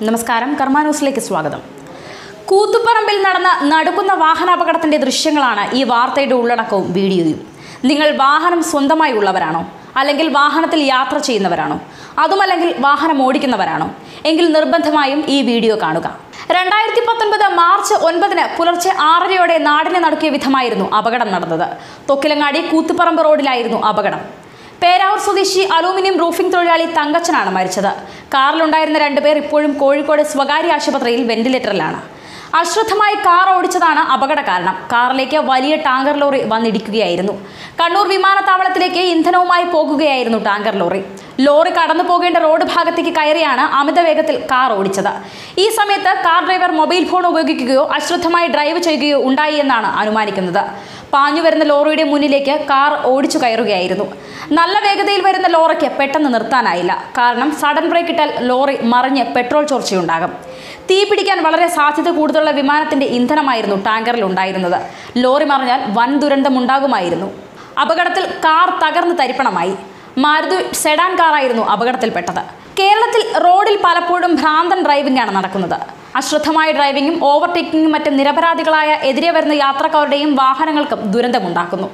നമസ്കാരം, കർമ്മ ന്യൂസിലേക്ക് സ്വാഗതം. കൂത്തുപറമ്പിൽ നടന്ന നടുക്കുന്ന വാഹനാപകടത്തിന്റെ ദൃശ്യങ്ങളാണ് ഈ വാർത്തയുടെ ഉള്ളടക്കവും വീഡിയോയും. നിങ്ങൾ വാഹനം സ്വന്തമായി ഉള്ളവരാണോ? അല്ലെങ്കിൽ വാഹനത്തിൽ യാത്ര ചെയ്യുന്നവരാണോ? അതുമല്ലെങ്കിൽ വാഹനം ഓടിക്കുന്നവരാണോ? എങ്കിൽ നിർബന്ധമായും ഈ വീഡിയോ കാണുക. 2019 മാർച്ച് 9 പുലർച്ചെ 6:30 നാടിനെ നടുക്കിയ വിധമായിരുന്നു അപകടം നടന്നത്. തൊക്കിലങ്ങാടി കൂത്തുപറമ്പ് റോഡിലായിരുന്നു അപകടം. പേരാവൂർ സ്വദേശി അലൂമിനിയം റൂഫിംഗ് തൊഴിലാളി തങ്കച്ചനാണ് മരിച്ചത്. കാറിലുണ്ടായിരുന്ന 2 പേർ ഇപ്പോഴും കോഴിക്കോട് സ്വകാര്യ ആശുപത്രിയിൽ വെന്റിലേറ്ററിലാണ്. അശ്രദ്ധമായി കാർ ഓടിച്ചതാണ് അപകട കാരണം. കാറിലേക്ക് വലിയ ടാങ്കർ ലോറി വന്നിടിക്കുകയായിരുന്നു. കണ്ണൂർ വിമാനത്താവളത്തിലേക്ക് ഇന്ധനവുമായി പോകുകയായിരുന്നു ടാങ്കർ ലോറി. ലോറി കടന്നു പോകേണ്ട റോഡ് ഭാഗത്തേക്ക് കയറിയാണ് അമിത വേഗത്തിൽ കാർ ഓടിച്ചത്. ഈ സമയത്ത് കാർ ഡ്രൈവർ മൊബൈൽ ഫോൺ ഉപയോഗിക്കുകയോ അശ്രദ്ധമായി ഡ്രൈവ് ചെയ്യുകയോ ഉണ്ടായി എന്നാണ് അനുമാനിക്കുന്നത്. പാഞ്ഞു വരുന്ന ലോറിയുടെ മുന്നിലേക്ക് കാർ ഓടിച്ചു കയറുകയായിരുന്നു. നല്ല വേഗതയിൽ വരുന്ന ലോറിക്ക് പെട്ടെന്ന് നിർത്താനായില്ല. കാരണം സഡൻ ബ്രേക്ക് ഇട്ടാൽ ലോറി മറിഞ്ഞ് പെട്രോൾ ചോർച്ചയുണ്ടാകും. തീ പിടിക്കാൻ വളരെ സാധ്യത കൂടുതലുള്ള വിമാനത്തിന്റെ ഇന്ധനമായിരുന്നു ടാങ്കറിൽ ഉണ്ടായിരുന്നത്. ലോറി മറിഞ്ഞാൽ വൻ ദുരന്തമുണ്ടാകുമായിരുന്നു. അപകടത്തിൽ കാർ തകർന്ന് തരിപ്പണമായി. മാരുതി സെഡാൻ കാറായിരുന്നു അപകടത്തിൽപ്പെട്ടത്. കേരളത്തിൽ റോഡിൽ പലപ്പോഴും ഭ്രാന്തൻ ഡ്രൈവിംഗ് ആണ് നടക്കുന്നത്. അശ്രദ്ധമായ ഡ്രൈവിംഗും ഓവർടേക്കിങ്ങും മറ്റും നിരപരാധികളായ എതിരെ വരുന്ന യാത്രക്കാരുടെയും വാഹനങ്ങൾക്കും ദുരന്തമുണ്ടാക്കുന്നു.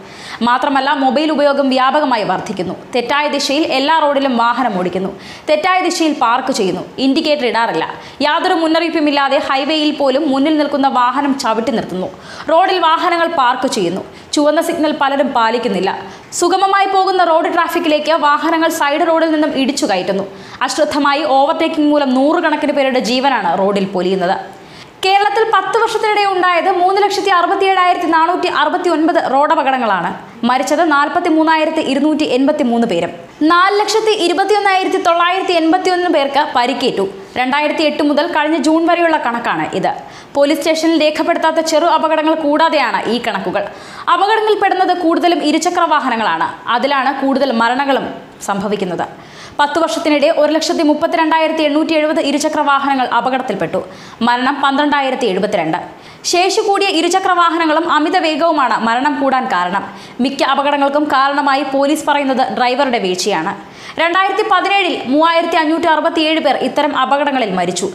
മാത്രമല്ല, മൊബൈൽ ഉപയോഗം വ്യാപകമായി വർദ്ധിക്കുന്നു. തെറ്റായ ദിശയിൽ എല്ലാ റോഡിലും വാഹനം ഓടിക്കുന്നു. തെറ്റായ ദിശയിൽ പാർക്ക് ചെയ്യുന്നു. ഇൻഡിക്കേറ്റർ ഇടാറില്ല. യാതൊരു മുന്നറിയിപ്പുമില്ലാതെ ഹൈവേയിൽ പോലും മുന്നിൽ നിൽക്കുന്ന വാഹനം ചവിട്ടി നിർത്തുന്നു. റോഡിൽ വാഹനങ്ങൾ പാർക്ക് ചെയ്യുന്നു. ചുവന്ന സിഗ്നൽ പലരും പാലിക്കുന്നില്ല. സുഗമമായി പോകുന്ന റോഡ് ട്രാഫിക്കിലേക്ക് വാഹനങ്ങൾ സൈഡ് റോഡിൽ നിന്നും ഇടിച്ചു കയറ്റുന്നു. അശ്രദ്ധമായി ഓവർടേക്കിംഗ് മൂലം 100 കണക്കിന് പേരുടെ ജീവനാണ് റോഡിൽ പൊലിയുന്നത്. കേരളത്തിൽ 10 വർഷത്തിനിടെ ഉണ്ടായത് 3,67,469 റോഡപകടങ്ങളാണ്. മരിച്ചത് 43,283 പേരും. 4,21,981 പേർക്ക് പരിക്കേറ്റു. 2008 മുതൽ കഴിഞ്ഞ ജൂൺ വരെയുള്ള കണക്കാണ് ഇത്. പോലീസ് സ്റ്റേഷനിൽ രേഖപ്പെടുത്താത്ത ചെറു അപകടങ്ങൾ കൂടാതെയാണ് ഈ കണക്കുകൾ. അപകടങ്ങളിൽപ്പെടുന്നത് കൂടുതലും ഇരുചക്ര വാഹനങ്ങളാണ്. അതിലാണ് കൂടുതൽ മരണങ്ങളും സംഭവിക്കുന്നത്. 10 വർഷത്തിനിടെ 1,32,870 ഇരുചക്ര വാഹനങ്ങൾ അപകടത്തിൽപ്പെട്ടു. മരണം 12,072. ശേഷി കൂടിയ ഇരുചക്ര വാഹനങ്ങളും അമിത വേഗവുമാണ് മരണം കൂടാൻ കാരണം. മിക്ക അപകടങ്ങൾക്കും കാരണമായി പോലീസ് പറയുന്നത് ഡ്രൈവറുടെ വീഴ്ചയാണ്. 2017 3,567 പേർ ഇത്തരം അപകടങ്ങളിൽ മരിച്ചു.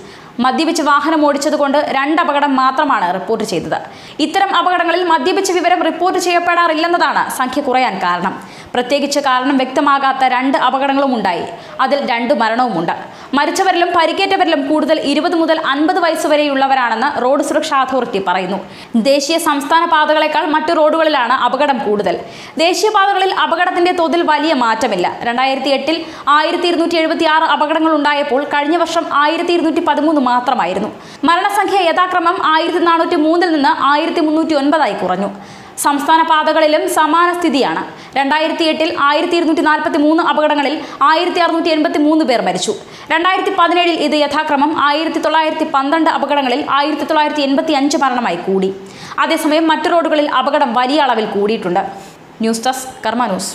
മദ്യപിച്ച് വാഹനം ഓടിച്ചതുകൊണ്ട് 2 അപകടം മാത്രമാണ് റിപ്പോർട്ട് ചെയ്തത്. ഇത്തരം അപകടങ്ങളിൽ മദ്യപിച്ച വിവരം റിപ്പോർട്ട് ചെയ്യപ്പെടാറില്ലെന്നതാണ് സംഖ്യ കുറയാൻ കാരണം. പ്രത്യേകിച്ച് കാരണം വ്യക്തമാകാത്ത 2 അപകടങ്ങളും ഉണ്ടായി. അതിൽ 2 മരണവുമുണ്ട്. മരിച്ചവരിലും പരിക്കേറ്റവരിലും കൂടുതൽ 20 മുതൽ 50 വയസ്സ് വരെയുള്ളവരാണെന്ന് റോഡ് സുരക്ഷാ അതോറിറ്റി പറയുന്നു. ദേശീയ സംസ്ഥാന പാതകളെക്കാൾ മറ്റു റോഡുകളിലാണ് അപകടം കൂടുതൽ. ദേശീയപാതകളിൽ അപകടത്തിന്റെ തോതിൽ വലിയ മാറ്റമില്ല. 2008 1,276 അപകടങ്ങൾ ഉണ്ടായപ്പോൾ കഴിഞ്ഞ വർഷം 1,213 മാത്രമായിരുന്നു. മരണസംഖ്യ യഥാക്രമം 1,403 നിന്ന് 1,309 കുറഞ്ഞു. സംസ്ഥാന പാതകളിലും സമാന സ്ഥിതിയാണ്. 2008 1,243 അപകടങ്ങളിൽ 1,683 പേർ മരിച്ചു. 2017 ഇത് യഥാക്രമം 1,912 അപകടങ്ങളിൽ 1,985 മരണമായി കൂടി. അതേസമയം മറ്റു റോഡുകളിൽ അപകടം വലിയ അളവിൽ കൂടിയിട്ടുണ്ട്. ന്യൂസ് ഡെസ്ക്, കർമ്മ ന്യൂസ്.